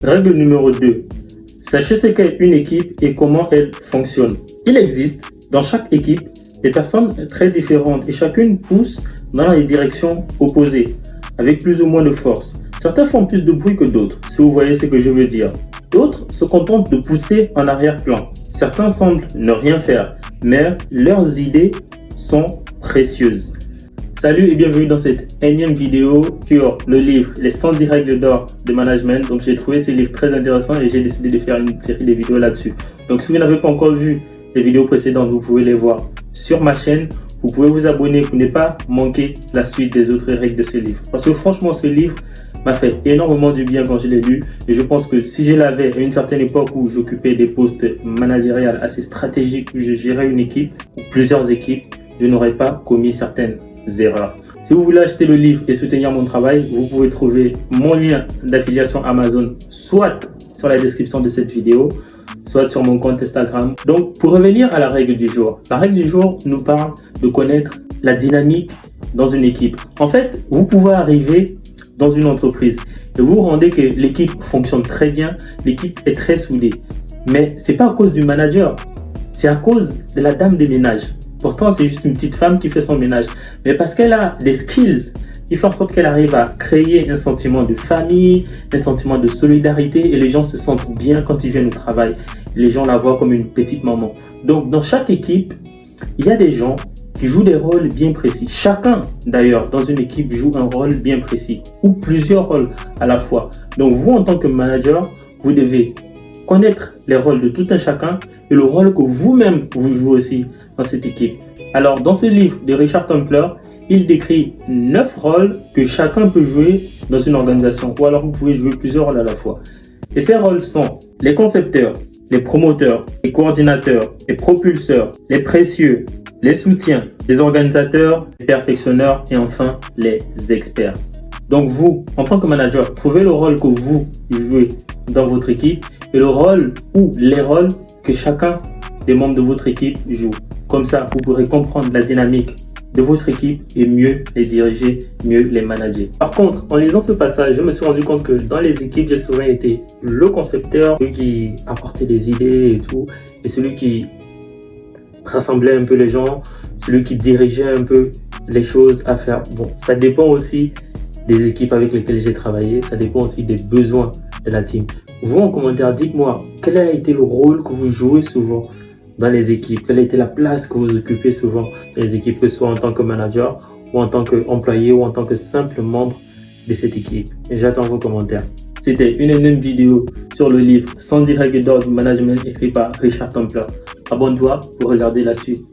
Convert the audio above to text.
Règle numéro 2. Sachez ce qu'est une équipe et comment elle fonctionne. Il existe dans chaque équipe des personnes très différentes et chacune pousse dans les directions opposées, avec plus ou moins de force. Certains font plus de bruit que d'autres, si vous voyez ce que je veux dire. D'autres se contentent de pousser en arrière-plan. Certains semblent ne rien faire, mais leurs idées sont précieuses. Salut et bienvenue dans cette énième vidéo sur le livre Les 110 règles d'or de management. Donc j'ai trouvé ce livre très intéressant et j'ai décidé de faire une série de vidéos là-dessus. Donc si vous n'avez pas encore vu les vidéos précédentes, vous pouvez les voir sur ma chaîne. Vous pouvez vous abonner pour ne pas manquer la suite des autres règles de ce livre. Parce que franchement, ce livre m'a fait énormément du bien quand je l'ai lu. Et je pense que si je l'avais à une certaine époque où j'occupais des postes managériels assez stratégiques, où je gérais une équipe ou plusieurs équipes, je n'aurais pas commis certaines erreurs. Si vous voulez acheter le livre et soutenir mon travail, vous pouvez trouver mon lien d'affiliation Amazon soit sur la description de cette vidéo, soit sur mon compte Instagram. Donc, pour revenir à la règle du jour. La règle du jour nous parle de connaître la dynamique dans une équipe. En fait, vous pouvez arriver dans une entreprise et vous vous rendez que l'équipe fonctionne très bien, l'équipe est très soudée. Mais c'est pas à cause du manager, c'est à cause de la dame de ménage. Pourtant, c'est juste une petite femme qui fait son ménage. Mais parce qu'elle a des skills qui font en sorte qu'elle arrive à créer un sentiment de famille, un sentiment de solidarité et les gens se sentent bien quand ils viennent au travail. Les gens la voient comme une petite maman. Donc, dans chaque équipe, il y a des gens qui jouent des rôles bien précis. Chacun, d'ailleurs, dans une équipe joue un rôle bien précis ou plusieurs rôles à la fois. Donc, vous, en tant que manager, vous devez connaître les rôles de tout un chacun et le rôle que vous-même vous jouez aussi dans cette équipe. Alors, dans ce livre de Richard Templer, il décrit 9 rôles que chacun peut jouer dans une organisation, ou alors vous pouvez jouer plusieurs rôles à la fois. Et ces rôles sont les concepteurs, les promoteurs, les coordinateurs, les propulseurs, les précieux, les soutiens, les organisateurs, les perfectionneurs et enfin les experts. Donc vous, en tant que manager, trouvez le rôle que vous jouez dans votre équipe et le rôle ou les rôles que chacun des membres de votre équipe joue. Comme ça, vous pourrez comprendre la dynamique de votre équipe et mieux les diriger, mieux les manager. Par contre, en lisant ce passage, je me suis rendu compte que dans les équipes, j'ai souvent été le concepteur, celui qui apportait des idées et tout, et celui qui rassemblait un peu les gens, celui qui dirigeait un peu les choses à faire. Bon, ça dépend aussi des équipes avec lesquelles j'ai travaillé, ça dépend aussi des besoins de la team. Vous, en commentaire, dites-moi quel a été le rôle que vous jouez souvent dans les équipes, quelle a été la place que vous occupez souvent dans les équipes, que ce soit en tant que manager ou en tant qu'employé ou en tant que simple membre de cette équipe. Et j'attends vos commentaires. C'était une énième vidéo sur le livre 110 règles d'or du management écrit par Richard Templer. Abonne-toi pour regarder la suite.